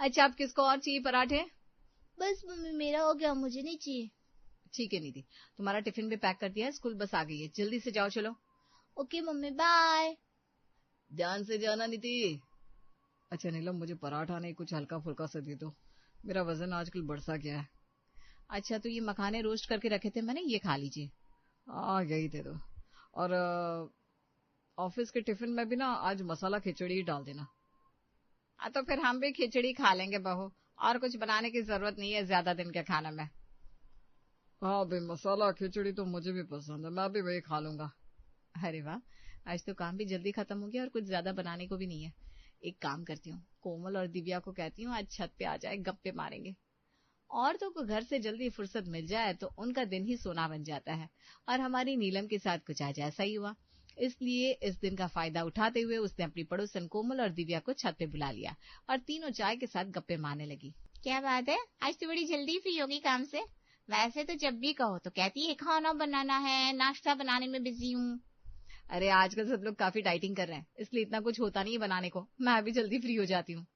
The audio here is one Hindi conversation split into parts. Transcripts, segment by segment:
अच्छा, आप किसको और चाहिए पराठे? बस मम्मी मेरा हो गया, मुझे नहीं चाहिए। ठीक है निधि, तुम्हारा टिफिन भी पैक कर दिया है, स्कूल बस आ गई है, जल्दी से जाओ चलो। Okay mummy, bye. ध्यान से जाना निधि। अच्छा नीलम, मुझे पराठा नहीं, कुछ हल्का फुल्का सा दे दो, मेरा वजन आजकल बढ़ सा गया है। अच्छा, तो ये मखाने रोस्ट करके रखे थे मैंने, ये खा लीजिए। यही दे दो। और ऑफिस के टिफिन में भी ना आज मसाला खिचड़ी ही डाल देना। तो फिर हम भी खिचड़ी खा लेंगे बहू, और कुछ बनाने की जरूरत नहीं है ज्यादा दिन के खाने में। हाँ भाई, मसाला खिचड़ी तो मुझे भी पसंद है, मैं भी वही खा लूंगा। अरे वाह, आज तो काम भी जल्दी खत्म हो गया और कुछ ज्यादा बनाने को भी नहीं है। एक काम करती हूँ, कोमल और दिव्या को कहती हूँ आज छत पे आ जाए, गप्पे मारेंगे। औरतों को घर से जल्दी फुर्सत मिल जाए तो उनका दिन ही सोना बन जाता है, और हमारी नीलम के साथ कुछ आज ऐसा ही हुआ। इसलिए इस दिन का फायदा उठाते हुए उसने अपनी पड़ोसन कोमल और दिव्या को छत पे बुला लिया और तीनों चाय के साथ गप्पे मारने लगी। क्या बात है, आज तो बड़ी जल्दी फ्री होगी काम से। वैसे तो जब भी कहो तो कहती है खाना बनाना है, नाश्ता बनाने में बिजी हूँ। अरे आजकल सब लोग काफी डाइटिंग कर रहे हैं, इसलिए इतना कुछ होता नहीं है बनाने को, मैं भी जल्दी फ्री हो जाती हूँ।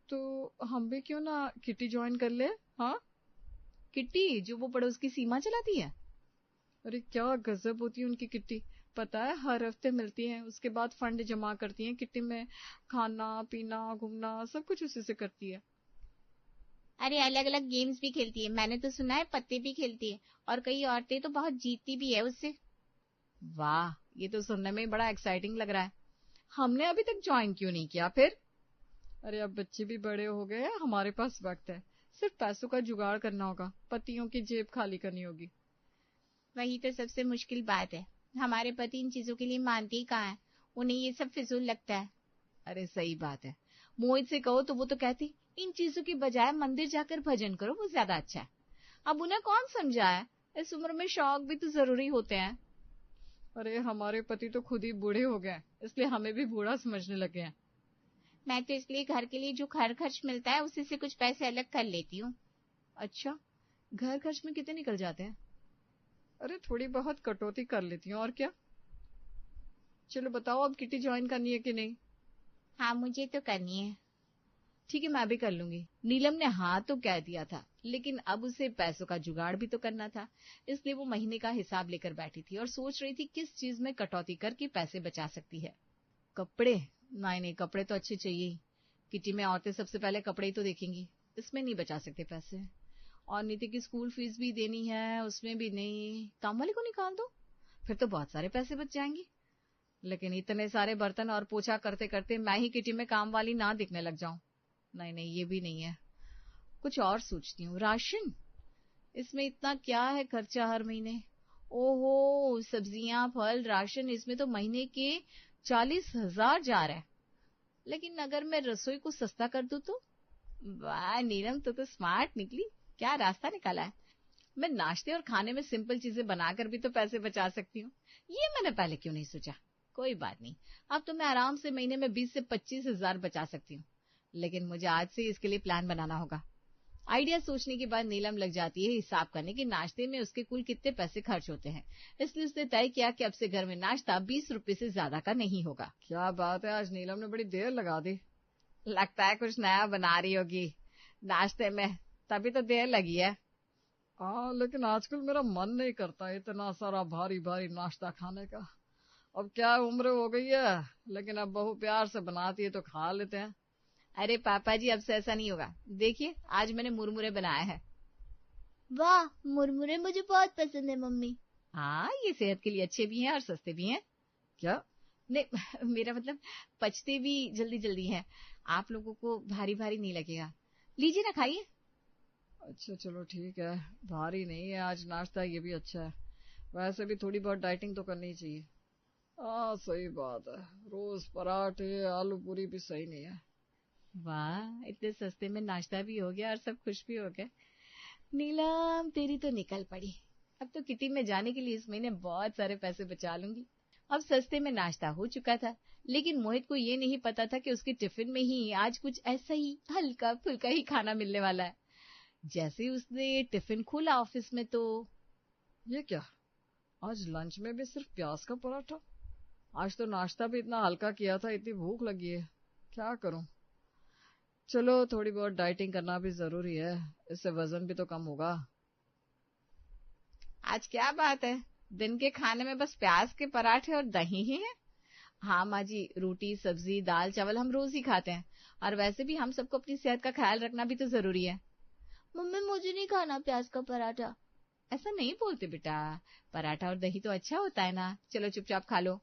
तो हम भी क्यों ना किटी ज्वाइन कर ले? हाँ, किट्टी जो वो पड़ोस की सीमा चलाती है। अरे क्या गजब होती है उनकी किट्टी, पता है हर हफ्ते मिलती हैं, उसके बाद फंड जमा करती हैं किट्टी में, खाना पीना घूमना सब कुछ उसी से करती है। अरे अलग अलग गेम्स भी खेलती है, मैंने तो सुना है पत्ते भी खेलती है, और कई औरतें तो बहुत जीतती भी है उससे। वाह, ये तो सुनने में ही बड़ा एक्साइटिंग लग रहा है। हमने अभी तक ज्वाइन क्यों नहीं किया फिर? अरे अब बच्चे भी बड़े हो गए हैं, हमारे पास वक्त है, सिर्फ पैसों का जुगाड़ करना होगा, पतियों की जेब खाली करनी होगी। वही तो सबसे मुश्किल बात है, हमारे पति इन चीजों के लिए मानते ही कहाँ है, उन्हें ये सब फिजूल लगता है। अरे सही बात है, मोहित से कहो तो वो तो कहती इन चीजों की बजाय मंदिर जाकर भजन करो, वो ज्यादा अच्छा है। अब उन्हें कौन समझाए, इस उम्र में शौक भी तो जरूरी होते हैं। अरे हमारे पति तो खुद ही बूढ़े हो गए, इसलिए हमें भी बूढ़ा समझने लगे हैं। मैं तो इसलिए घर के लिए जो घर खर्च मिलता है उसी से कुछ पैसे अलग कर लेती हूँ। अच्छा, घर खर्च में कितने निकल जाते हैं? अरे थोड़ी बहुत कटौती कर लेती हूँ, और क्या। चलो बताओ, अब किटी ज्वाइन करनी है कि नहीं? हाँ मुझे तो करनी है। ठीक है, मैं भी कर लूंगी। नीलम ने हाँ तो कह दिया था, लेकिन अब उसे पैसों का जुगाड़ भी तो करना था, इसलिए वो महीने का हिसाब लेकर बैठी थी और सोच रही थी किस चीज में कटौती करके पैसे बचा सकती है। कपड़े? नहीं नहीं, कपड़े तो अच्छे चाहिए ही, किटी में औरतें सबसे पहले कपड़े ही तो देखेंगी, इसमें नहीं बचा सकते पैसे। और नीति की स्कूल फीस भी देनी है, उसमें भी नहीं, काम वाले को निकाल दो, फिर तो बहुत सारे पैसे बच जाएंगे। लेकिन इतने सारे बर्तन और पोछा करते करते मैं ही किटी में काम वाली ना दिखने लग जाऊं। नहीं नहीं, ये भी नहीं है, कुछ और सोचती हूँ। राशन, इसमें इतना क्या है खर्चा हर महीने? ओहो, सब्जियां फल राशन, इसमें तो महीने के 40,000 जा रहा है। लेकिन अगर मैं रसोई को सस्ता कर दूं तो? वाह नीलम, तो स्मार्ट निकली, क्या रास्ता निकाला है। मैं नाश्ते और खाने में सिंपल चीजें बनाकर भी तो पैसे बचा सकती हूँ, ये मैंने पहले क्यों नहीं सोचा। कोई बात नहीं, अब तो मैं आराम से महीने में 20 से 25,000 बचा सकती हूँ, लेकिन मुझे आज से इसके लिए प्लान बनाना होगा। आइडिया सोचने के बाद नीलम लग जाती है हिसाब करने कि नाश्ते में उसके कुल कितने पैसे खर्च होते हैं, इसलिए उसने तय किया कि अब से घर में नाश्ता 20 रुपए से ज्यादा का नहीं होगा। क्या बात है, आज नीलम ने बड़ी देर लगा दी, लगता है कुछ नया बना रही होगी नाश्ते में, तभी तो देर लगी है। हाँ, लेकिन आजकल मेरा मन नहीं करता इतना सारा भारी भारी नाश्ता खाने का। अब क्या उम्र हो गई है, लेकिन अब बहू प्यार से बनाती है तो खा लेते हैं। अरे पापा जी, अब से ऐसा नहीं होगा, देखिए आज मैंने मुरमुरे बनाए हैं। वाह, मुरमुरे मुझे बहुत पसंद है मम्मी। हाँ, ये सेहत के लिए अच्छे भी हैं और सस्ते भी हैं। क्या? नहीं मेरा मतलब पचते भी जल्दी जल्दी हैं, आप लोगों को भारी भारी नहीं लगेगा, लीजिए ना खाइए। अच्छा चलो ठीक है, भारी नहीं है आज नाश्ता, ये भी अच्छा है, वैसे भी थोड़ी बहुत डाइटिंग तो करनी चाहिए। हाँ सही बात है, रोज पराठे आलू पूरी भी सही नहीं है। वाह, इतने सस्ते में नाश्ता भी हो गया और सब खुश भी हो गए। नीलम तेरी तो निकल पड़ी, अब तो किटी में जाने के लिए इस महीने बहुत सारे पैसे बचा लूंगी। अब सस्ते में नाश्ता हो चुका था, लेकिन मोहित को ये नहीं पता था कि उसके टिफिन में ही आज कुछ ऐसा ही हल्का फुल्का ही खाना मिलने वाला है। जैसे ही उसने टिफिन खोला ऑफिस में तो ये क्या, आज लंच में भी सिर्फ प्याज का पराठा। आज तो नाश्ता भी इतना हल्का किया था, इतनी भूख लगी है, क्या करूं। चलो थोड़ी बहुत डाइटिंग करना भी जरूरी है, इससे वजन भी तो कम होगा। आज क्या बात है, दिन के खाने में बस प्याज के पराठे और दही ही है? हाँ माँ जी, रोटी सब्जी दाल चावल हम रोज ही खाते हैं, और वैसे भी हम सबको अपनी सेहत का ख्याल रखना भी तो जरूरी है। मम्मी मुझे नहीं खाना प्याज का पराठा। ऐसा नहीं बोलते बेटा, पराठा और दही तो अच्छा होता है ना, चलो चुपचाप खा लो।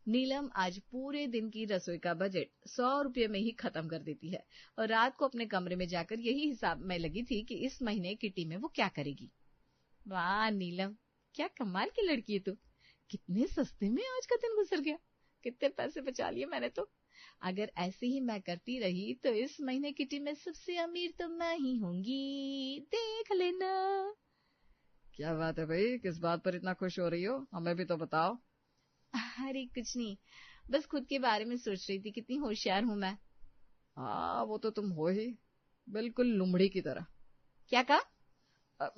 नीलम आज पूरे दिन की रसोई का बजट 100 रुपये में ही खत्म कर देती है, और रात को अपने कमरे में जाकर यही हिसाब में लगी थी कि इस महीने किटी में वो क्या करेगी। वाह नीलम, क्या कमाल की लड़की है तू, कितने सस्ते में आज का दिन गुजर गया, कितने पैसे बचा लिए मैंने तो। अगर ऐसे ही मैं करती रही तो इस महीने किटी में सबसे अमीर तो मैं ही होंगी, देख लेना। क्या बात है भाई, किस बात पर इतना खुश हो रही हो, हमें भी तो बताओ। अरे कुछ नहीं, बस खुद के बारे में सोच रही थी, कितनी होशियार हूं मैं। हाँ वो तो तुम हो ही, बिल्कुल लुमड़ी की तरह। क्या कहा?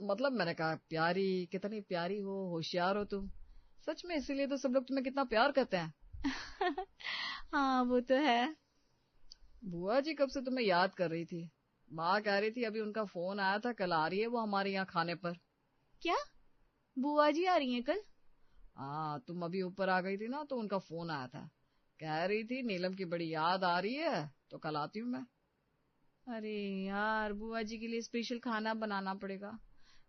मतलब मैंने कहा प्यारी, कितनी प्यारी हो, होशियार हो तुम, सच में, इसीलिए तो सब लोग तुम्हें कितना प्यार करते हैं। हाँ वो तो है। बुआ जी कब से तुम्हें याद कर रही थी, माँ कह रही थी अभी उनका फोन आया था, कल आ रही है वो हमारे यहाँ खाने पर। क्या, बुआ जी आ रही हैं कल? हाँ तुम अभी ऊपर आ गई थी ना, तो उनका फोन आया था, कह रही थी नीलम की बड़ी याद आ रही है, तो कल आती हूँ मैं। अरे यार, बुआ जी के लिए स्पेशल खाना बनाना पड़ेगा,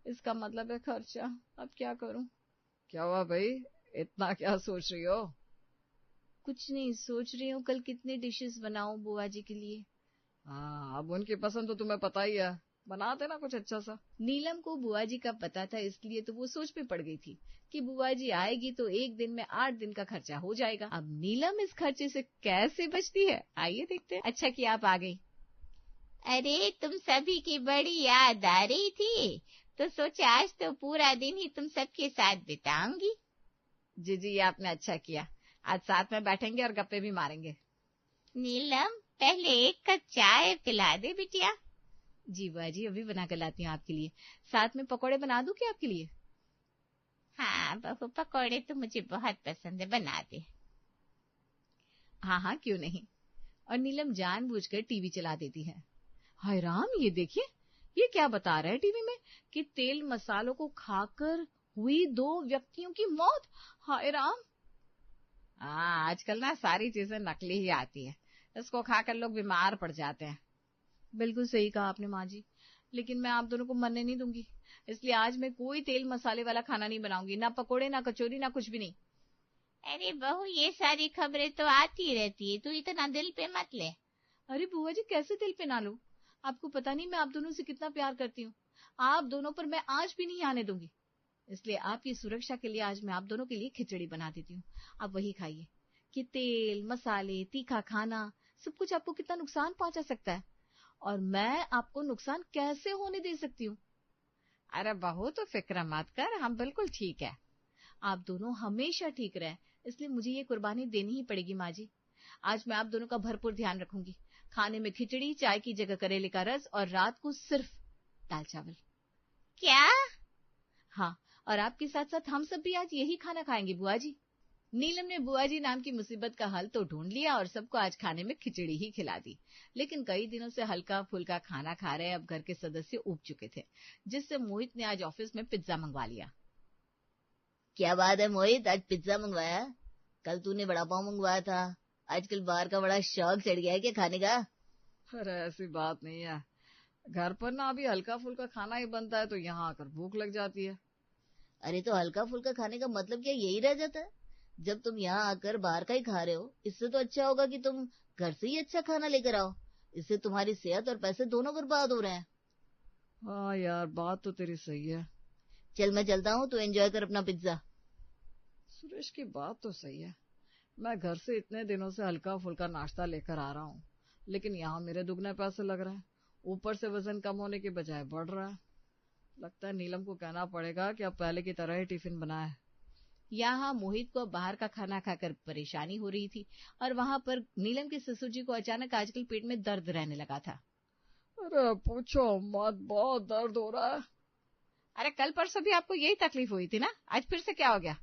इसका मतलब है खर्चा, अब क्या करूं। क्या हुआ भाई, इतना क्या सोच रही हो? कुछ नहीं, सोच रही हूँ कल कितनी डिशेस बनाऊं बुआ जी के लिए। हाँ अब उनकी पसंद तो तुम्हें पता ही है, बना देना कुछ अच्छा सा। नीलम को बुआ जी का पता था, इसलिए तो वो सोच में पड़ गई थी कि बुआ जी आएगी तो एक दिन में 8 दिन का खर्चा हो जाएगा। अब नीलम इस खर्चे से कैसे बचती है, आइए देखते हैं। अच्छा कि आप आ गई। अरे तुम सभी की बड़ी याद आ रही थी, तो सोचा आज तो पूरा दिन ही तुम सबके साथ बिताऊंगी। जी जी, ये आपने अच्छा किया, आज साथ में बैठेंगे और गप्पे भी मारेंगे। नीलम पहले एक कप चाय पिला दे बिटिया। जी बुआ जी, अभी बना कर लाती हूँ आपके लिए, साथ में पकौड़े बना दूं क्या आपके लिए? हाँ बहू, पकौड़े तो मुझे बहुत पसंद है, बना दे। हाँ हाँ क्यों नहीं। और नीलम जानबूझकर टीवी चला देती है। हाय राम, ये देखिए, ये क्या बता रहा है टीवी में कि तेल मसालों को खाकर हुई 2 व्यक्तियों की मौत। हाय राम। हाँ आजकल ना सारी चीजें नकली ही आती है, इसको खाकर लोग बीमार पड़ जाते हैं। बिल्कुल सही कहा आपने माँ जी, लेकिन मैं आप दोनों को मरने नहीं दूंगी, इसलिए आज मैं कोई तेल मसाले वाला खाना नहीं बनाऊंगी, ना पकोड़े ना कचौरी ना कुछ भी नहीं। अरे बहू, ये सारी खबरें तो आती रहती है, तू इतना दिल पे मत ले। अरे बुआ जी, कैसे दिल पे ना लूं, आपको पता नहीं मैं आप दोनों से कितना प्यार करती हूँ, आप दोनों पर मैं आज भी नहीं आने दूंगी। इसलिए आपकी सुरक्षा के लिए आज मैं आप दोनों के लिए खिचड़ी बना देती हूँ, आप वही खाइए। कि तेल मसाले तीखा खाना सब कुछ आपको कितना नुकसान पहुंचा सकता है, और मैं आपको नुकसान कैसे होने दे सकती हूँ। अरे बहू तो फिक्र मत कर, हम बिल्कुल ठीक है, आप दोनों हमेशा ठीक रहे, इसलिए मुझे ये कुर्बानी देनी ही पड़ेगी माँ जी। आज मैं आप दोनों का भरपूर ध्यान रखूंगी, खाने में खिचड़ी, चाय की जगह करेले का रस, और रात को सिर्फ दाल चावल। क्या? हाँ, और आपके साथ साथ हम सब भी आज यही खाना खाएंगे बुआ जी। नीलम ने बुआ जी नाम की मुसीबत का हल तो ढूंढ लिया और सबको आज खाने में खिचड़ी ही खिला दी। लेकिन कई दिनों से हल्का फुल्का खाना खा रहे अब घर के सदस्य ऊब चुके थे, जिससे मोहित ने आज ऑफिस में पिज्जा मंगवा लिया। क्या बात है मोहित, आज पिज्जा मंगवाया? कल तूने वड़ा पाव मंगवाया था, आजकल बाहर का बड़ा शौक चढ़ गया है क्या खाने का? अरे ऐसी बात नहीं है, घर पर ना अभी हल्का फुल्का खाना ही बनता है, तो यहाँ आकर भूख लग जाती है। अरे तो हल्का फुल्का खाने का मतलब क्या यही रह जाता है? जब तुम यहाँ आकर बाहर का ही खा रहे हो, इससे तो अच्छा होगा कि तुम घर से ही अच्छा खाना लेकर आओ, इससे तुम्हारी सेहत और पैसे दोनों बर्बाद हो रहे हैं। हाँ यार, बात तो तेरी सही है। चल मैं चलता हूँ, तू एंजॉय कर अपना पिज्जा। सुरेश की बात तो सही है, मैं घर से इतने दिनों से हल्का फुल्का नाश्ता लेकर आ रहा हूँ, लेकिन यहाँ मेरे दुगने पैसे लग रहे हैं, ऊपर से वजन कम होने के बजाय बढ़ रहा है। लगता है नीलम को कहना पड़ेगा कि अब पहले की तरह ही टिफिन बनाए। यहाँ मोहित को बाहर का खाना खाकर परेशानी हो रही थी, और वहां पर नीलम के ससुर जी को अचानक आजकल पेट में दर्द रहने लगा था। अरे पूछो मत, बहुत दर्द हो रहा है। अरे कल परसों भी आपको यही तकलीफ हुई थी ना, आज फिर से क्या हो गया?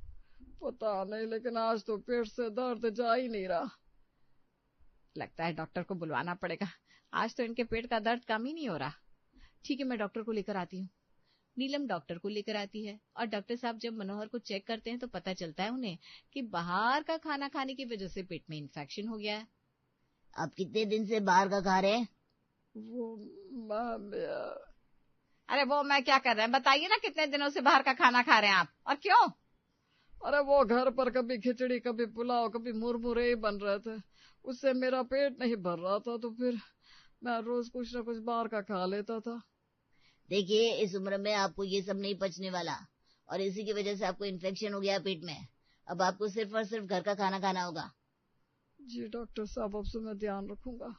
पता नहीं, लेकिन आज तो पेट से दर्द जा ही नहीं रहा। लगता है डॉक्टर को बुलवाना पड़ेगा, आज तो इनके पेट का दर्द कम ही नहीं हो रहा। ठीक है, मैं डॉक्टर को लेकर आती हूँ। नीलम डॉक्टर को लेकर आती है और डॉक्टर साहब जब मनोहर को चेक करते हैं तो पता चलता है उन्हें कि बाहर का खाना खाने की वजह से पेट में इन्फेक्शन हो गया है। आप कितने दिन से बाहर का खा रहे हैं? अरे वो मैं क्या कर रहे हैं, बताइए ना, कितने दिनों से बाहर का खाना खा रहे हैं आप, और क्यों? अरे वो घर पर कभी खिचड़ी, कभी पुलाव, कभी मुरमुरे ही बन रहे थे, उससे मेरा पेट नहीं भर रहा था, तो फिर मैं रोज कुछ ना कुछ बाहर का खा लेता था। देखिए, इस उम्र में आपको ये सब नहीं पचने वाला, और इसी की वजह से आपको इन्फेक्शन हो गया पेट में। अब आपको सिर्फ और सिर्फ घर का खाना खाना होगा। जी डॉक्टर साहब, अब से मैं ध्यान रखूंगा।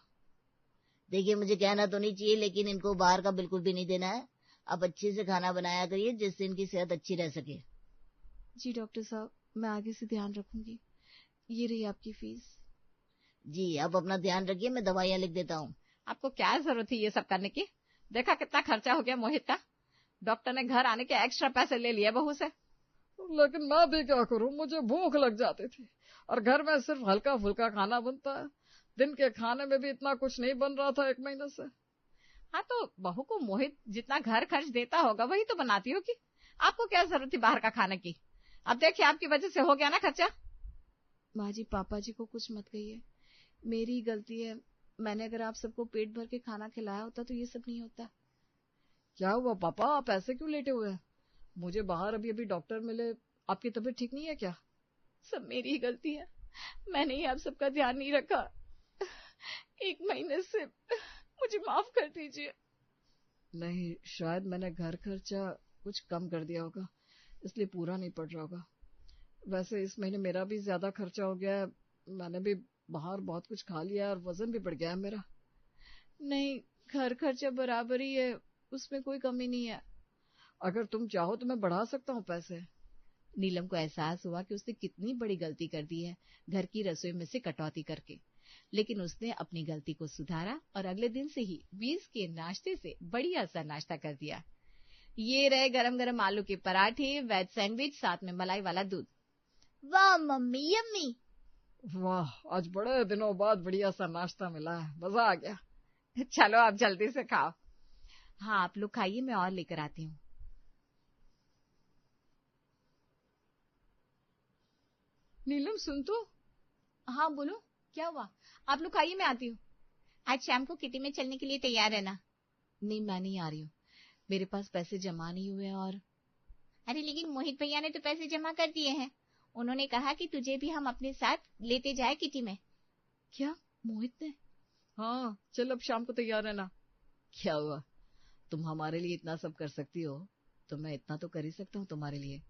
देखिए, मुझे कहना तो नहीं चाहिए, लेकिन इनको बाहर का बिल्कुल भी नहीं देना है। आप अच्छे से खाना बनाया करिए जिससे इनकी सेहत अच्छी रह सके। जी डॉक्टर साहब, मैं आगे से ध्यान रखूंगी। ये रही आपकी फीस। जी, आप अपना ध्यान रखिए, मैं दवाइयाँ लिख देता हूँ। आपको क्या जरूरत थी ये सब करने की? देखा कितना खर्चा हो गया मोहित का। डॉक्टर ने घर आने के एक्स्ट्रा पैसे ले लिए बहू से। लेकिन मैं भी क्या करूं, मुझे भूख लग जाती थी और घर में सिर्फ हल्का फुल्का खाना बनता है। दिन के खाने में भी इतना कुछ नहीं बन रहा था 1 महीने से। हाँ, तो बहू को मोहित जितना घर खर्च देता होगा वही तो बनाती होगी। आपको क्या जरूरत थी बाहर का खाने की? अब देखिए, आपकी वजह से हो गया ना खर्चा। माँ जी, पापा जी को कुछ मत कहिए, मेरी गलती है। मैंने अगर आप सबको पेट भर के खाना खिलाया होता तो ये सब नहीं होता। क्या हुआ पापा, आप ऐसे क्यों लेटे हुए हैं? मुझे बाहर अभी अभी डॉक्टर मिले, आपकी तबीयत ठीक नहीं है क्या? सब मेरी ही गलती है, मैंने ही आप सबका ध्यान नहीं रखा। 1 महीने से मुझे माफ कर दीजिए। नहीं, शायद मैंने घर खर्चा कुछ कम कर दिया होगा, इसलिए पूरा नहीं पड़ रहा होगा। वैसे इस महीने मेरा भी ज्यादा खर्चा हो गया है, मैंने भी बाहर बहुत कुछ खा लिया और वजन भी बढ़ गया है मेरा। नहीं, घर खर्चा बराबर ही है, उसमें कोई कमी नहीं है। अगर तुम चाहो तो मैं बढ़ा सकता हूँ पैसे। नीलम को एहसास हुआ कि उसने कितनी बड़ी गलती कर दी है घर की रसोई में से कटौती करके, लेकिन उसने अपनी गलती को सुधारा और अगले दिन से ही 20 के नाश्ते से बढ़िया सा नाश्ता कर दिया। ये रहे गरम गरम आलू के पराठे, वेज सैंडविच, साथ में मलाई वाला दूध। वाह मम्मी, यम्मी। वाह, आज बड़े दिनों बाद बढ़िया सा नाश्ता मिला है, मजा आ गया। चलो आप जल्दी से खाओ। हाँ, आप लोग खाइए, मैं और लेकर आती हूँ। नीलम सुन तो। हाँ बोलो, क्या हुआ? आप लोग खाइए, मैं आती हूँ। आज शाम को किटी में चलने के लिए तैयार रहना। नहीं, मैं नहीं आ रही हूँ, मेरे पास पैसे जमा नहीं हुए। और अरे लेकिन मोहित भैया ने तो पैसे जमा कर दिए हैं, उन्होंने कहा कि तुझे भी हम अपने साथ लेते जाए किटी में। क्या, मोहित ने? हाँ, चल अब शाम को तैयार रहना। क्या हुआ, तुम हमारे लिए इतना सब कर सकती हो तो मैं इतना तो कर ही सकता हूँ तुम्हारे लिए।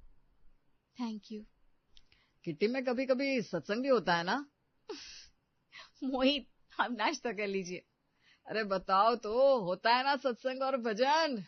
Thank you. किटी में कभी कभी सत्संग भी होता है ना? मोहित, आप नाश्ता कर लीजिए। अरे बताओ तो, होता है ना सत्संग और भजन?